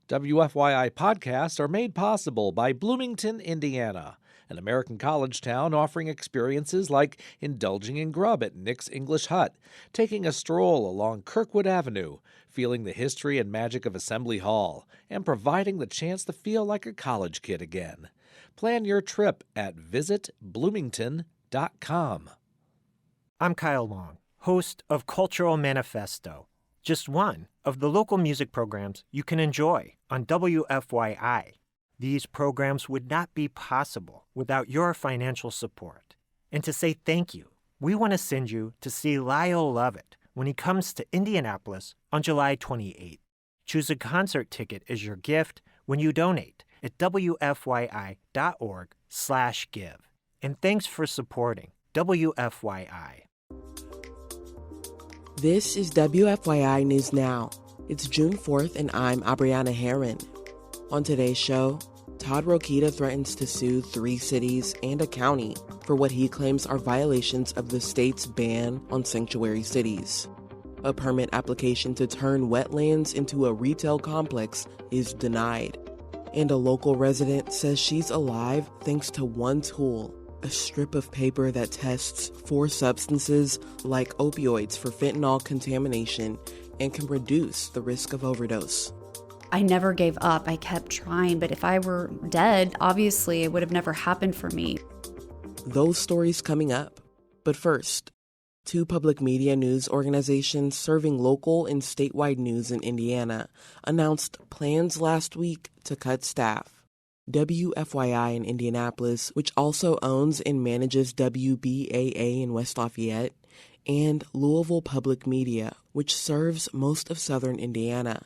WFYI podcasts are made possible by Bloomington, Indiana, an American college town offering experiences like indulging in grub at Nick's English Hut, taking a stroll along Kirkwood Avenue, feeling the history and magic of Assembly Hall, and providing the chance to feel like a college kid again. Plan your trip at visitbloomington.com. I'm Kyle Long, host of Cultural Manifesto, just one of the local music programs you can enjoy on WFYI. These programs would not be possible without your financial support. And to say thank you, we want to send you to see Lyle Lovett when he comes to Indianapolis on July 28th. Choose a concert ticket as your gift when you donate at wfyi.org/give. And thanks for supporting WFYI. This is WFYI News Now. It's June 4th, and I'm Abriana Herron. On today's show, Todd Rokita threatens to sue 3 cities and a county for what he claims are violations of the state's ban on sanctuary cities. A permit application to turn wetlands into a retail complex is denied. And a local resident says she's alive thanks to one tool: a strip of paper that tests for substances like opioids for fentanyl contamination and can reduce the risk of overdose. I never gave up. I kept trying, but if I were dead, obviously it would have never happened for me. Those stories coming up. But first, 2 public media news organizations serving local and statewide news in Indiana announced plans last week to cut staff. WFYI in Indianapolis, which also owns and manages WBAA in West Lafayette, and Louisville Public Media, which serves most of southern Indiana.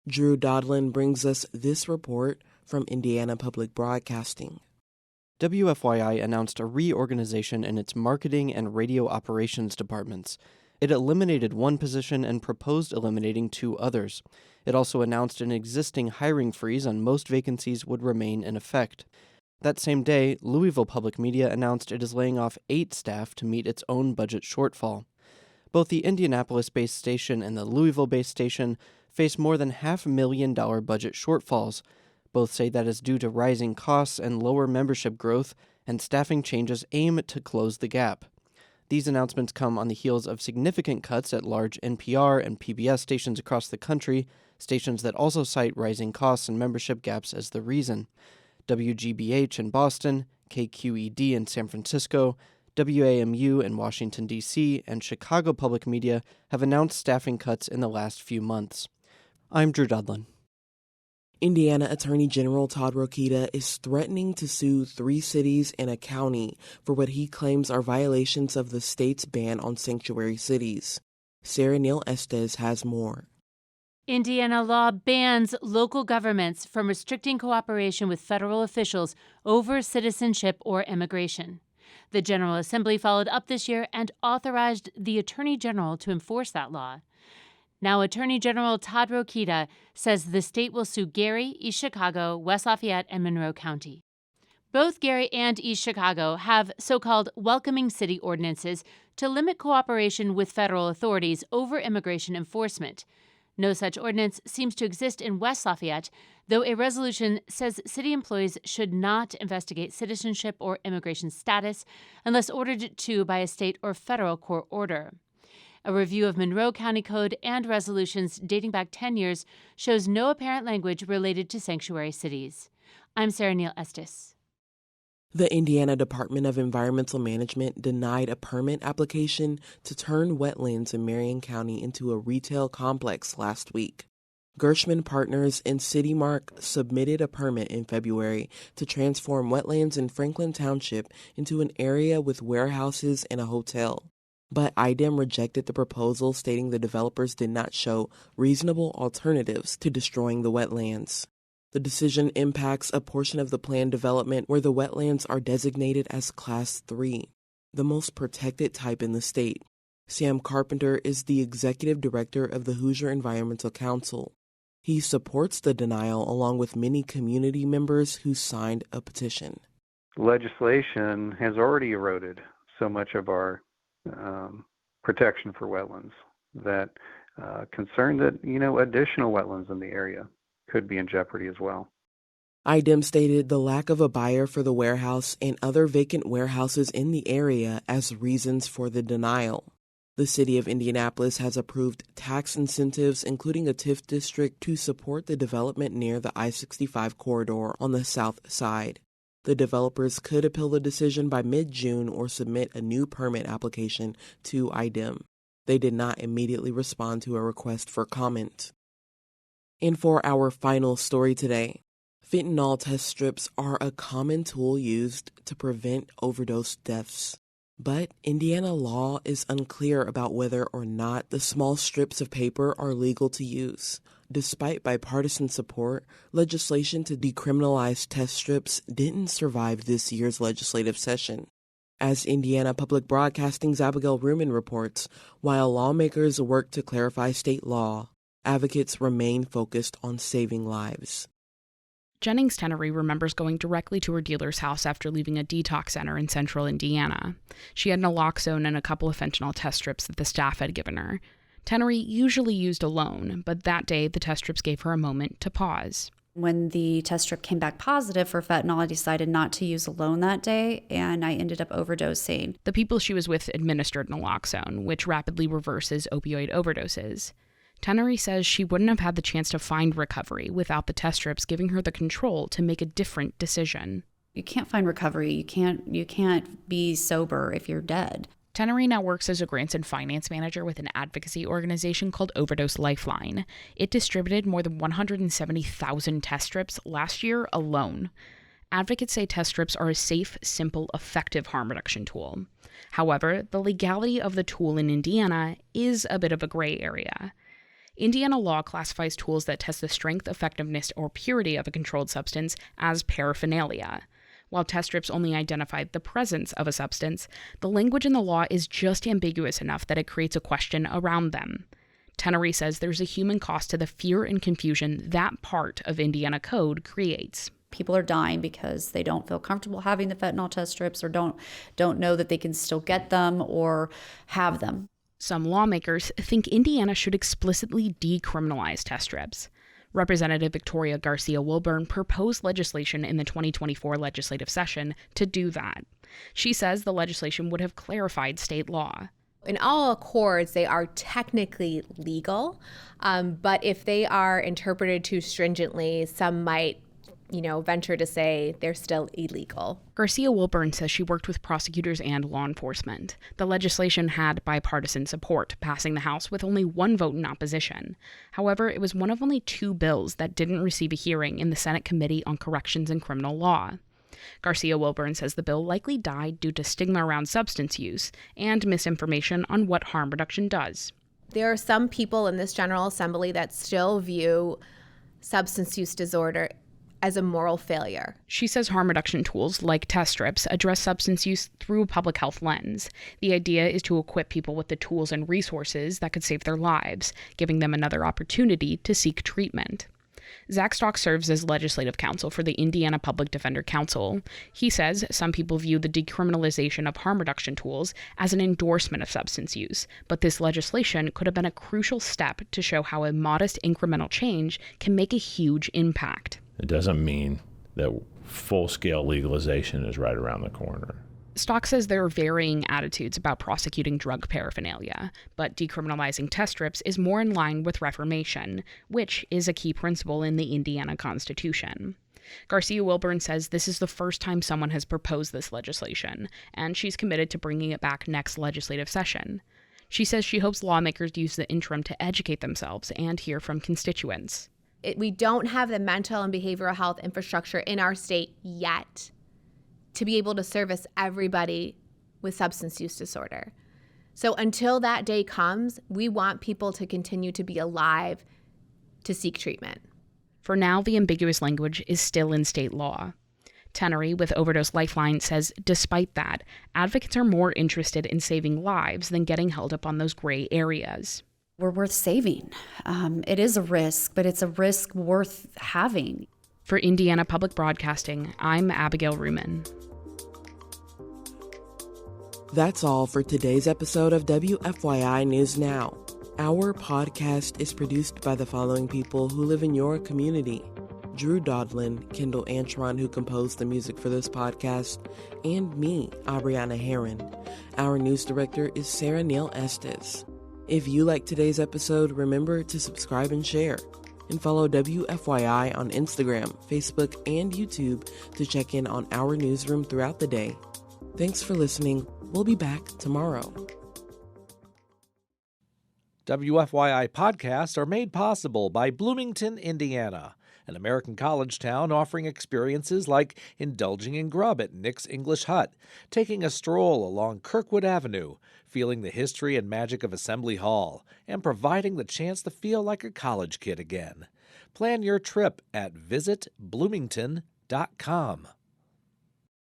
Drew Dodlin brings us this report from Indiana Public Broadcasting. WFYI announced a reorganization in its marketing and radio operations departments. It eliminated one position and proposed eliminating 2 others. It also announced an existing hiring freeze on most vacancies would remain in effect. That same day, Louisville Public Media announced it is laying off 8 staff to meet its own budget shortfall. Both the Indianapolis-based station and the Louisville-based station face more than $500,000 budget shortfalls. Both say that is due to rising costs and lower membership growth, and staffing changes aim to close the gap. These announcements come on the heels of significant cuts at large NPR and PBS stations across the country, stations that also cite rising costs and membership gaps as the reason. WGBH in Boston, KQED in San Francisco, WAMU in Washington, D.C., and Chicago Public Media have announced staffing cuts in the last few months. I'm Drew Dodlin. Indiana Attorney General Todd Rokita is threatening to sue 3 cities and a county for what he claims are violations of the state's ban on sanctuary cities. Sarah Neal Estes has more. Indiana law bans local governments from restricting cooperation with federal officials over citizenship or immigration. The General Assembly followed up this year and authorized the Attorney General to enforce that law. Now, Attorney General Todd Rokita says the state will sue Gary, East Chicago, West Lafayette, and Monroe County. Both Gary and East Chicago have so-called welcoming city ordinances to limit cooperation with federal authorities over immigration enforcement. No such ordinance seems to exist in West Lafayette, though a resolution says city employees should not investigate citizenship or immigration status unless ordered to by a state or federal court order. A review of Monroe County Code and resolutions dating back 10 years shows no apparent language related to sanctuary cities. I'm Sarah Neal Estes. The Indiana Department of Environmental Management denied a permit application to turn wetlands in Marion County into a retail complex last week. Gershman Partners and CityMark submitted a permit in February to transform wetlands in Franklin Township into an area with warehouses and a hotel. But IDEM rejected the proposal, stating the developers did not show reasonable alternatives to destroying the wetlands. The decision impacts a portion of the planned development where the wetlands are designated as Class 3, the most protected type in the state. Sam Carpenter is the executive director of the Hoosier Environmental Council. He supports the denial along with many community members who signed a petition. Legislation has already eroded so much of our protection for wetlands that concern that, additional wetlands in the area could be in jeopardy as well. IDEM stated the lack of a buyer for the warehouse and other vacant warehouses in the area as reasons for the denial. The city of Indianapolis has approved tax incentives, including a TIF district, to support the development near the I-65 corridor on the south side. The developers could appeal the decision by mid-June or submit a new permit application to IDEM. They did not immediately respond to a request for comment. And for our final story today, fentanyl test strips are a common tool used to prevent overdose deaths. But Indiana law is unclear about whether or not the small strips of paper are legal to use. Despite bipartisan support, legislation to decriminalize test strips didn't survive this year's legislative session. As Indiana Public Broadcasting's Abigail Ruman reports, while lawmakers work to clarify state law, advocates remain focused on saving lives. Jennings Tenery remembers going directly to her dealer's house after leaving a detox center in central Indiana. She had naloxone and a couple of fentanyl test strips that the staff had given her. Tenery usually used alone, but that day the test strips gave her a moment to pause. When the test strip came back positive for fentanyl, I decided not to use alone that day, and I ended up overdosing. The people she was with administered naloxone, which rapidly reverses opioid overdoses. Tenery says she wouldn't have had the chance to find recovery without the test strips giving her the control to make a different decision. You can't find recovery. You can't be sober if you're dead. Tenery now works as a grants and finance manager with an advocacy organization called Overdose Lifeline. It distributed more than 170,000 test strips last year alone. Advocates say test strips are a safe, simple, effective harm reduction tool. However, the legality of the tool in Indiana is a bit of a gray area. Indiana law classifies tools that test the strength, effectiveness, or purity of a controlled substance as paraphernalia. While test strips only identify the presence of a substance, the language in the law is just ambiguous enough that it creates a question around them. Tenery says there's a human cost to the fear and confusion that part of Indiana code creates. People are dying because they don't feel comfortable having the fentanyl test strips or don't know that they can still get them or have them. Some lawmakers think Indiana should explicitly decriminalize test strips. Representative Victoria Garcia-Wilburn proposed legislation in the 2024 legislative session to do that. She says the legislation would have clarified state law. In all accords, they are technically legal, but if they are interpreted too stringently, some might venture to say they're still illegal. Garcia-Wilburn says she worked with prosecutors and law enforcement. The legislation had bipartisan support, passing the House with only one vote in opposition. However, it was one of only two bills that didn't receive a hearing in the Senate Committee on Corrections and Criminal Law. Garcia-Wilburn says the bill likely died due to stigma around substance use and misinformation on what harm reduction does. There are some people in this General Assembly that still view substance use disorder as a moral failure. She says harm reduction tools like test strips address substance use through a public health lens. The idea is to equip people with the tools and resources that could save their lives, giving them another opportunity to seek treatment. Zach Stock serves as legislative counsel for the Indiana Public Defender Council. He says some people view the decriminalization of harm reduction tools as an endorsement of substance use, but this legislation could have been a crucial step to show how a modest incremental change can make a huge impact. It doesn't mean that full-scale legalization is right around the corner. Stock says there are varying attitudes about prosecuting drug paraphernalia, but decriminalizing test strips is more in line with reformation, which is a key principle in the Indiana Constitution. Garcia-Wilburn says this is the first time someone has proposed this legislation, and she's committed to bringing it back next legislative session. She says she hopes lawmakers use the interim to educate themselves and hear from constituents. We don't have the mental and behavioral health infrastructure in our state yet to be able to service everybody with substance use disorder. So until that day comes, we want people to continue to be alive to seek treatment. For now, the ambiguous language is still in state law. Tenery with Overdose Lifeline says despite that, advocates are more interested in saving lives than getting held up on those gray areas. We're worth saving. It is a risk, but it's a risk worth having. For Indiana Public Broadcasting, I'm Abigail Ruman. That's all for today's episode of WFYI News Now. Our podcast is produced by the following people who live in your community: Drew Dodlin, Kendall Antron, who composed the music for this podcast, and me, Aubriana Herron. Our news director is Sarah Neal Estes. If you like today's episode, remember to subscribe and share. And follow WFYI on Instagram, Facebook, and YouTube to check in on our newsroom throughout the day. Thanks for listening. We'll be back tomorrow. WFYI podcasts are made possible by Bloomington, Indiana, an American college town offering experiences like indulging in grub at Nick's English Hut, taking a stroll along Kirkwood Avenue, feeling the history and magic of Assembly Hall, and providing the chance to feel like a college kid again. Plan your trip at visitbloomington.com.